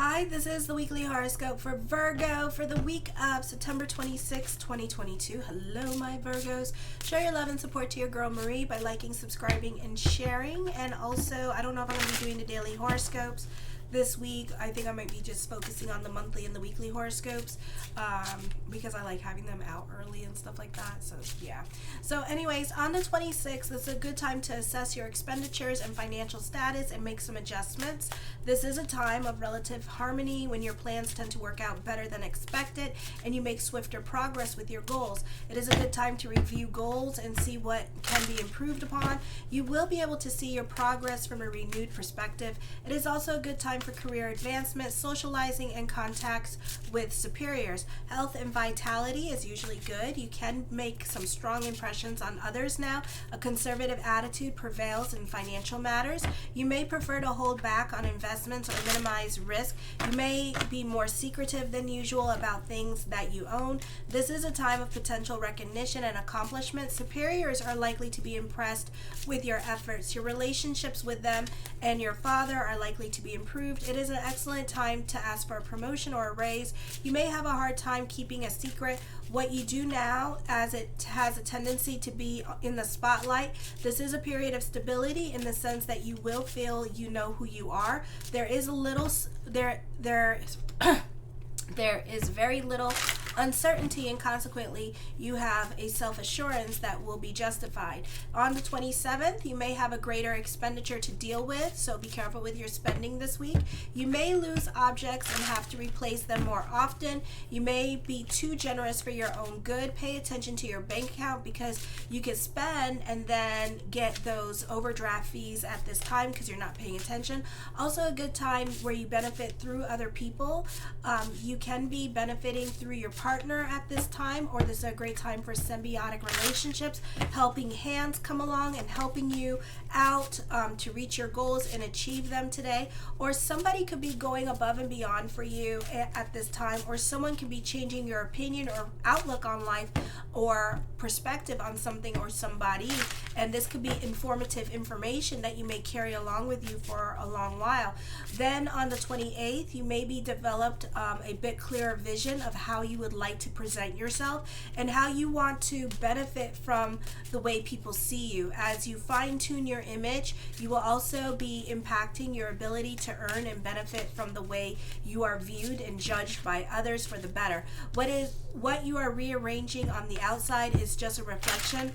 Hi, this is the weekly horoscope for Virgo for the week of September 26, 2022. Hello, my Virgos. Show your love and support to your girl Marie by liking, subscribing, and sharing. And also, I don't know if I'm going to be doing the daily horoscopes this week. I think I might be just focusing on the monthly and the weekly horoscopes because I like having them out early and stuff like that. So, yeah. So, anyways, on the 26th, it's a good time to assess your expenditures and financial status and make some adjustments. This is a time of relative harmony when your plans tend to work out better than expected and you make swifter progress with your goals. It is a good time to review goals and see what can be improved upon. You will be able to see your progress from a renewed perspective. It is also a good time for career advancement, socializing, and contacts with superiors. Health and vitality is usually good. You can make some strong impressions on others now. A conservative attitude prevails in financial matters. You may prefer to hold back on investments or minimize risk. You may be more secretive than usual about things that you own. This is a time of potential recognition and accomplishment. Superiors are likely to be impressed with your efforts. Your relationships with them and your father are likely to be improved. It is an excellent time to ask for a promotion or a raise. You may have a hard time keeping a secret what you do now, as it has a tendency to be in the spotlight. This is a period of stability in the sense that you will feel you know who you are. There is very little uncertainty, and consequently you have a self-assurance that will be justified. On the 27th, you may have a greater expenditure to deal with, so be careful with your spending this week. You may lose objects and have to replace them more often. You may be too generous for your own good. Pay attention to your bank account because you can spend and then get those overdraft fees at this time because you're not paying attention. Also a good time where you benefit through other people. You can be benefiting through your partner at this time, or this is a great time for symbiotic relationships. Helping hands come along and helping you out to reach your goals and achieve them today. Or somebody could be going above and beyond for you at this time, or someone could be changing your opinion or outlook on life or perspective on something or somebody, and this could be informative information that you may carry along with you for a long while. Then on the 28th, you may be developed a bit clearer vision of how you would like to present yourself and how you want to benefit from the way people see you. As you fine-tune your image, you will also be impacting your ability to earn and benefit from the way you are viewed and judged by others for the better. What you are rearranging on the outside is just a reflection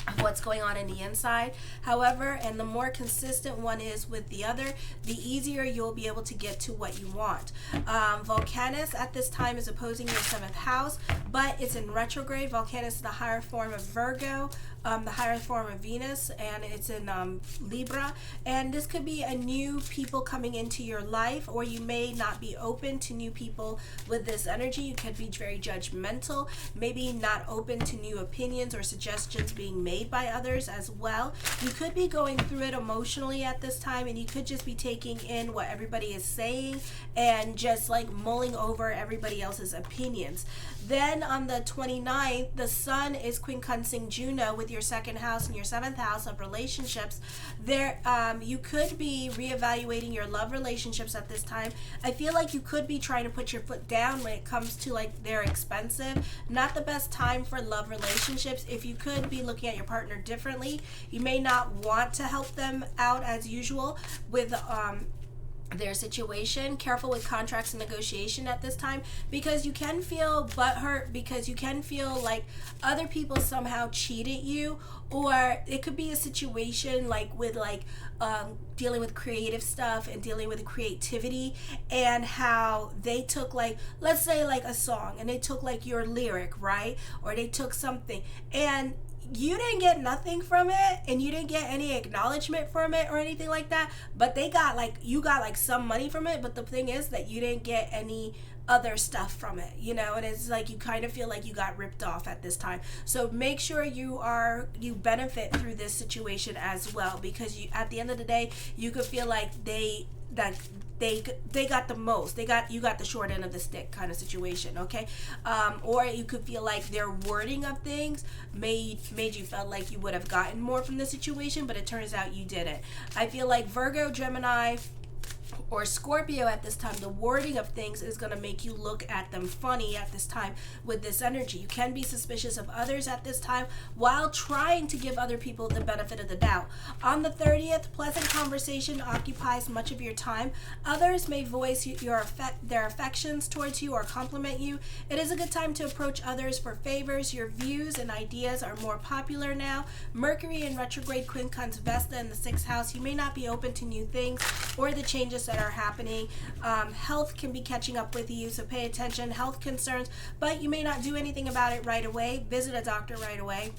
of what's going on in the inside. However, and the more consistent one is with the other, the easier you'll be able to get to what you want. Volcanus at this time is opposing your 7th house, but it's in retrograde. Volcanus is the higher form of Virgo, the higher form of Venus, and it's in Libra. And this could be a new people coming into your life, or you may not be open to new people with this energy. You could be very judgmental, maybe not open to new opinions or suggestions being made by others as well. You could be going through it emotionally at this time, and you could just be taking in what everybody is saying and just like mulling over everybody else's opinions. Then on the 29th, the sun is quincunxing Juno with your 2nd house and your 7th house of relationships. There, you could be reevaluating your love relationships at this time. I feel like you could be trying to put your foot down when it comes to like they're expensive. Not the best time for love relationships. If you could be looking at your partner differently, you may not want to help them out as usual with their situation. Careful with contracts and negotiation at this time, because you can feel butthurt, because you can feel like other people somehow cheated you, or it could be a situation like with dealing with creative stuff and dealing with creativity, and how they took like, let's say like a song, and they took like your lyric, right? Or they took something and you didn't get nothing from it, and you didn't get any acknowledgement from it or anything like that, but you got like some money from it, but the thing is that you didn't get any other stuff from it, and it's like you kind of feel like you got ripped off at this time. So make sure you benefit through this situation as well, because at the end of the day, you could feel like they got the most. You got the short end of the stick kind of situation, okay? Or you could feel like their wording of things made you feel like you would have gotten more from the situation, but it turns out you didn't. I feel like Virgo, Gemini, or Scorpio at this time, the wording of things is going to make you look at them funny at this time with this energy. You can be suspicious of others at this time while trying to give other people the benefit of the doubt. On the 30th, pleasant conversation occupies much of your time. Others may voice their affections towards you or compliment you. It is a good time to approach others for favors. Your views and ideas are more popular now. Mercury in retrograde quincunx Vesta in the 6th house. You may not be open to new things or the changes that are happening. Health can be catching up with you, so pay attention. Health concerns, but you may not do anything about it right away. Visit a doctor right away.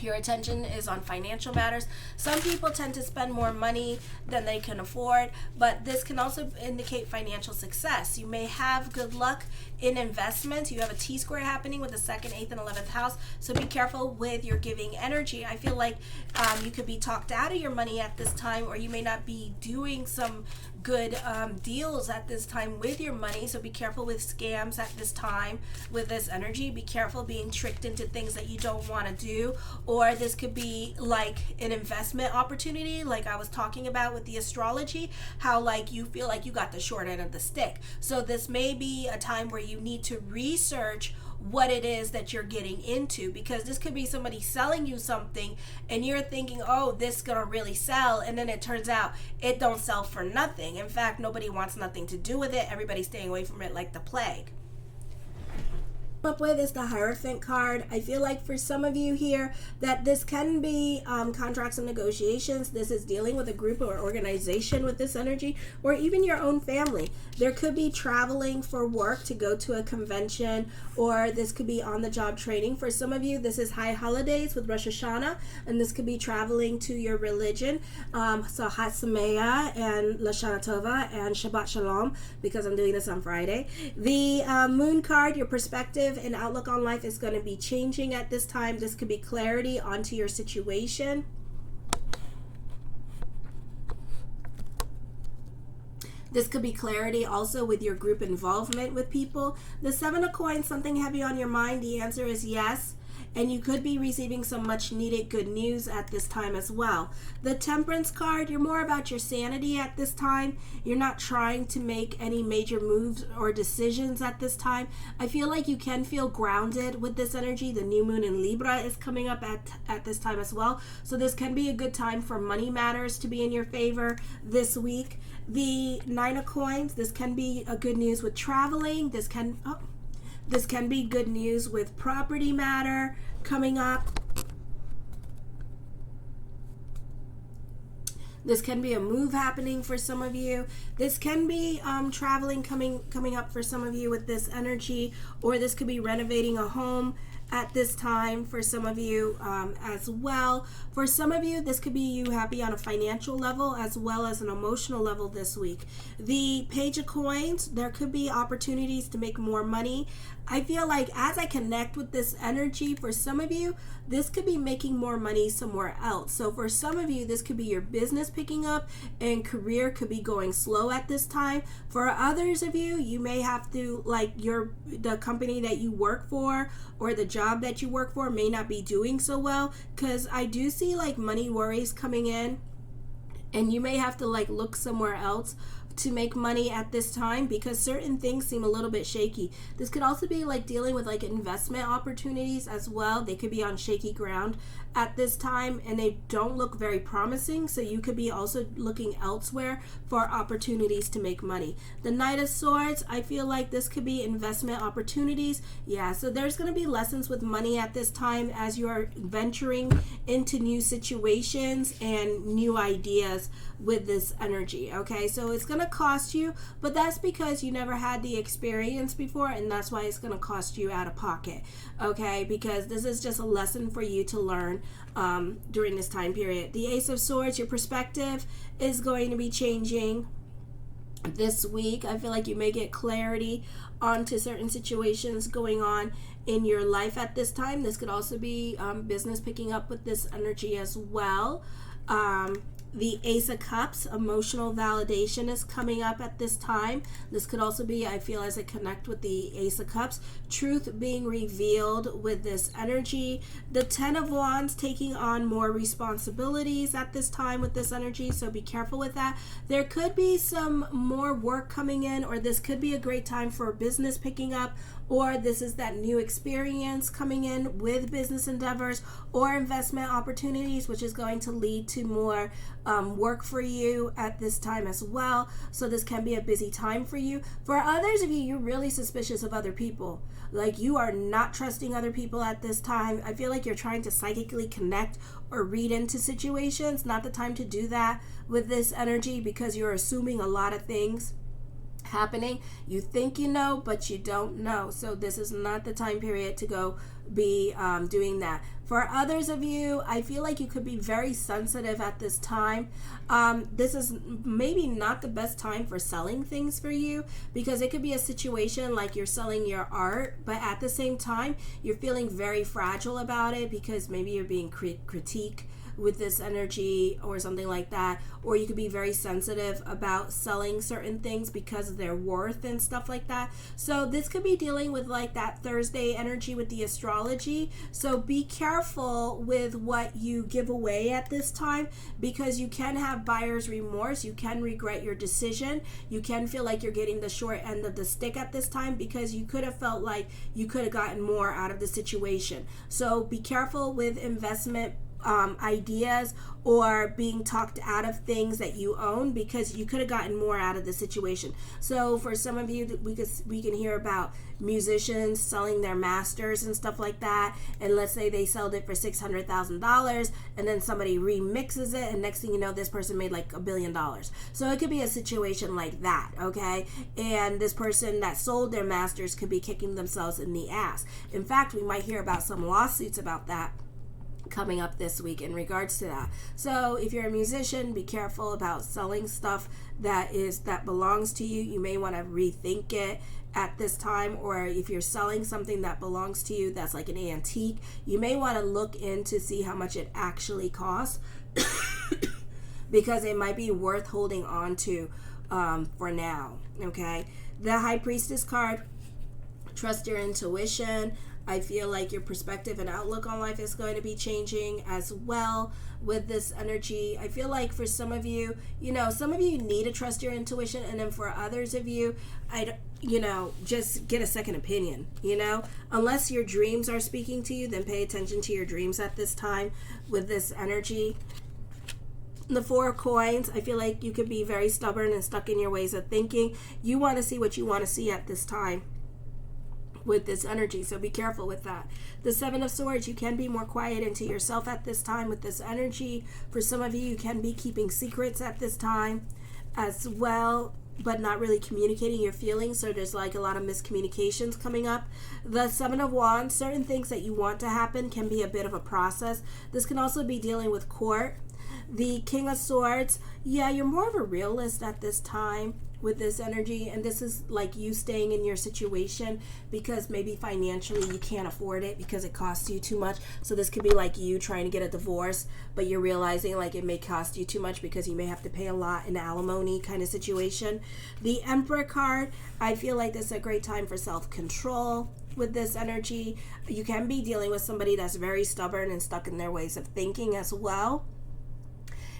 Your attention is on financial matters. Some people tend to spend more money than they can afford, but this can also indicate financial success. You may have good luck in investments. You have a T-square happening with the 2nd, 8th, and 11th house, so be careful with your giving energy. I feel like you could be talked out of your money at this time, or you may not be doing some good deals at this time with your money, so be careful with scams at this time with this energy. Be careful being tricked into things that you don't want to do, or this could be like an investment opportunity like I was talking about with the astrology, how like you feel like you got the short end of the stick. So this may be a time where you need to research what it is that you're getting into, because this could be somebody selling you something and you're thinking, oh, this is gonna really sell, and then it turns out it don't sell for nothing. In fact, nobody wants nothing to do with it. Everybody's staying away from it like the plague. Up with is the Hierophant card. I feel like for some of you here that this can be contracts and negotiations. This is dealing with a group or organization with this energy, or even your own family. There could be traveling for work to go to a convention, or this could be on the job training. For some of you, this is high holidays with Rosh Hashanah, and this could be traveling to your religion. So Chag Sameach and Lashana Tova and Shabbat Shalom, because I'm doing this on Friday. The Moon card, your perspective and outlook on life is going to be changing at this time. This could be clarity onto your situation. This could be clarity also with your group involvement with people. The 7 of Coins, something heavy on your mind? The answer is yes. And you could be receiving some much needed good news at this time as well. The Temperance card, you're more about your sanity at this time. You're not trying to make any major moves or decisions at this time. I feel like you can feel grounded with this energy. The new moon in Libra is coming up at this time as well. So this can be a good time for money matters to be in your favor this week. The 9 of Coins, this can be a good news with traveling. This can be good news with property matter coming up. This can be a move happening for some of you. This can be traveling coming up for some of you with this energy, or this could be renovating a home at this time for some of you as well. For some of you, this could be you happy on a financial level as well as an emotional level this week. The Page of Coins, there could be opportunities to make more money. I feel like as I connect with this energy, for some of you, this could be making more money somewhere else. So for some of you, this could be your business picking up and career could be going slow at this time. For others of you, you may have to, like the company that you work for or the job that you work for may not be doing so well, because I do see like money worries coming in, and you may have to like look somewhere else to make money at this time because certain things seem a little bit shaky. This could also be like dealing with like investment opportunities as well. They could be on shaky ground at this time and they don't look very promising, so you could be also looking elsewhere for opportunities to make money. The Knight of Swords, I feel like this could be investment opportunities. Yeah, so there's going to be lessons with money at this time as you are venturing into new situations and new ideas with this energy. Okay, so it's going to cost you, but that's because you never had the experience before, and that's why it's going to cost you out of pocket. Okay, because this is just a lesson for you to learn during this time period. The Ace of Swords, your perspective is going to be changing this week. I feel like you may get clarity onto certain situations going on in your life at this time. This could also be business picking up with this energy as well. The Ace of Cups, emotional validation is coming up at this time. This could also be, I feel, as I connect with the Ace of Cups, truth being revealed with this energy. The Ten of Wands taking on more responsibilities at this time with this energy, so be careful with that. There could be some more work coming in, or this could be a great time for business picking up, or this is that new experience coming in with business endeavors or investment opportunities, which is going to lead to more work for you at this time as well. So this can be a busy time for you. For others of you, you're really suspicious of other people. Like, you are not trusting other people at this time. I feel like you're trying to psychically connect or read into situations. Not the time to do that with this energy, because you're assuming a lot of things happening. You think you know, but you don't know. So this is not the time period to go be doing that. For others of you, I feel like you could be very sensitive at this time. This is maybe not the best time for selling things for you, because it could be a situation like you're selling your art, but at the same time, you're feeling very fragile about it because maybe you're being critiqued with this energy or something like that, or you could be very sensitive about selling certain things because of their worth and stuff like that. So this could be dealing with like that Thursday energy with the astrology. So be careful with what you give away at this time, because you can have buyer's remorse. You can regret your decision. You can feel like you're getting the short end of the stick at this time, because you could have felt like you could have gotten more out of the situation. So be careful with investment ideas or being talked out of things that you own, because you could have gotten more out of the situation. So for some of you, we can hear about musicians selling their masters and stuff like that, and let's say they sold it for $600,000 and then somebody remixes it, and next thing you know, this person made like $1 billion. So it could be a situation like that, okay? And this person that sold their masters could be kicking themselves in the ass. In fact, we might hear about some lawsuits about that coming up this week in regards to that. So if you're a musician, be careful about selling stuff that belongs to you. You may want to rethink it at this time. Or if you're selling something that belongs to you that's like an antique, you may want to look in to see how much it actually costs because it might be worth holding on to for now. Okay, the High Priestess card, trust your intuition. I feel like your perspective and outlook on life is going to be changing as well with this energy. I feel like for some of you, some of you need to trust your intuition, and then for others of you, just get a second opinion, Unless your dreams are speaking to you, then pay attention to your dreams at this time with this energy. The Four of Coins, I feel like you could be very stubborn and stuck in your ways of thinking. You want to see what you want to see at this time with this energy, so be careful with that. The Seven of Swords, you can be more quiet into yourself at this time with this energy. For some of you, you can be keeping secrets at this time as well, but not really communicating your feelings, so there's like a lot of miscommunications coming up. The Seven of Wands, certain things that you want to happen can be a bit of a process. This can also be dealing with court. The King of Swords, you're more of a realist at this time with this energy, and this is like you staying in your situation because maybe financially you can't afford it because it costs you too much. So this could be like you trying to get a divorce, but you're realizing like it may cost you too much because you may have to pay a lot in alimony kind of situation. The Emperor card, I feel like this is a great time for self-control with this energy. You can be dealing with somebody that's very stubborn and stuck in their ways of thinking as well,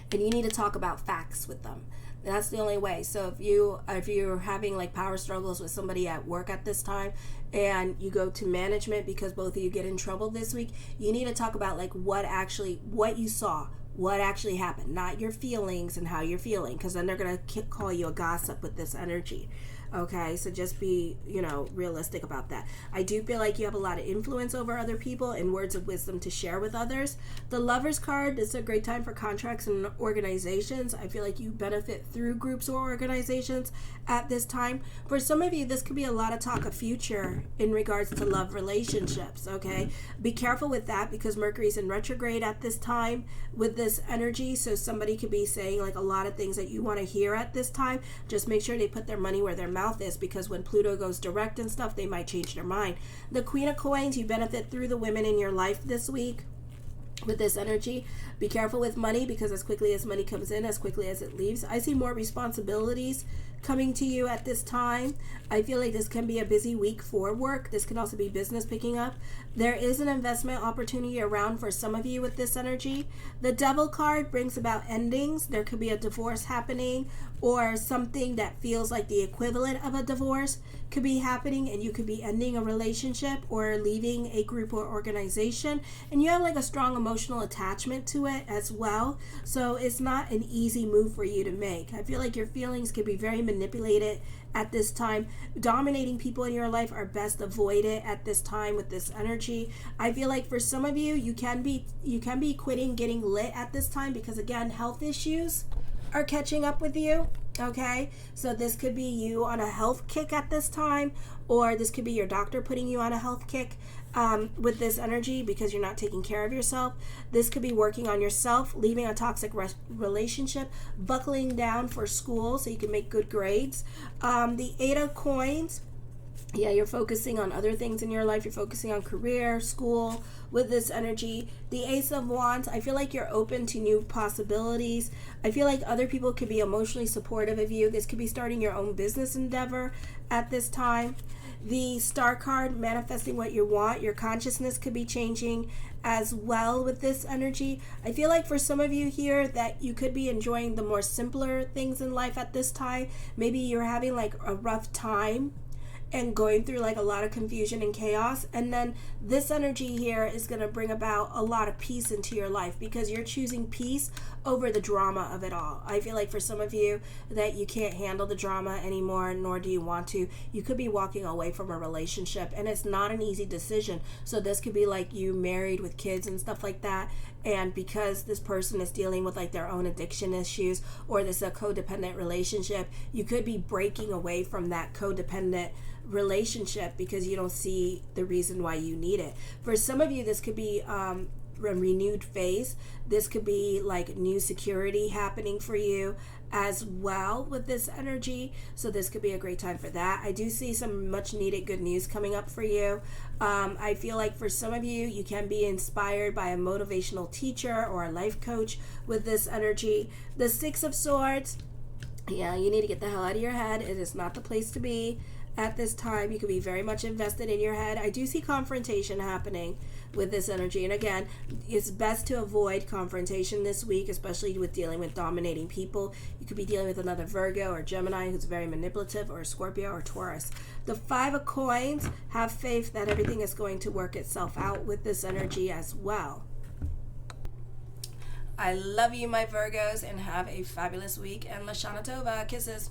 and you need to talk about facts with them. That's the only way. So if you're having like power struggles with somebody at work at this time, and you go to management because both of you get in trouble this week, you need to talk about like what you saw, what actually happened, not your feelings and how you're feeling, because then they're going to call you a gossip with this energy. Okay, so just be, realistic about that. I do feel like you have a lot of influence over other people and words of wisdom to share with others. The Lovers card, this is a great time for contracts and organizations. I feel like you benefit through groups or organizations at this time. For some of you, this could be a lot of talk of future in regards to love relationships, okay? Be careful with that because Mercury's in retrograde at this time with this energy, so somebody could be saying like a lot of things that you want to hear at this time. Just make sure they put their money where their mouth is, because when Pluto goes direct and stuff, they might change their mind. The Queen of Coins, you benefit through the women in your life this week. with this energy. Be careful with money, because as quickly as money comes in, as quickly as it leaves. I see more responsibilities coming to you at this time. I feel like this can be a busy week for work. This can also be business picking up. There is an investment opportunity around for some of you with this energy. The Devil card brings about endings. There could be a divorce happening, or something that feels like the equivalent of a divorce could be happening, and you could be ending a relationship or leaving a group or organization, and you have like a strong emotional attachment to it as well. So it's not an easy move for you to make. I feel like your feelings could be very manipulated at this time. Dominating people in your life are best avoided at this time with this energy. I feel like for some of you, you can be quitting getting lit at this time, because again, health issues are catching up with you. Okay, so this could be you on a health kick at this time, or this could be your doctor putting you on a health kick with this energy, because you're not taking care of yourself. This could be working on yourself, leaving a toxic relationship, buckling down for school so you can make good grades. The 8 of Coins, yeah, you're focusing on other things in your life. You're focusing on career, school with this energy. The Ace of Wands, I feel like you're open to new possibilities. I feel like other people could be emotionally supportive of you. This could be starting your own business endeavor at this time. The Star card, manifesting what you want. Your consciousness could be changing as well with this energy. I feel like for some of you here that you could be enjoying the more simpler things in life at this time. Maybe you're having like a rough time and going through like a lot of confusion and chaos, and then this energy here is going to bring about a lot of peace into your life, because you're choosing peace over the drama of it all. I feel like for some of you that you can't handle the drama anymore, nor do you want to. You could be walking away from a relationship, and it's not an easy decision. So this could be like you married with kids and stuff like that, and because this person is dealing with like their own addiction issues, or this is a codependent relationship, you could be breaking away from that codependent relationship because you don't see the reason why you need it. For some of you, this could be a renewed phase. This could be like new security happening for you as well with this energy. So this could be a great time for that. I do see some much needed good news coming up for you. I feel like for some of you, you can be inspired by a motivational teacher or a life coach with this energy. The 6 of Swords, yeah, you need to get the hell out of your head. It is not the place to be at this time. You could be very much invested in your head. I do see confrontation happening with this energy, and again, it's best to avoid confrontation this week, especially with dealing with dominating people. You could be dealing with another Virgo or Gemini who's very manipulative, or a Scorpio or Taurus. The 5 of Coins, have faith that everything is going to work itself out with this energy as well. I love you, my Virgos, and have a fabulous week, and Lashana Tova. Kisses.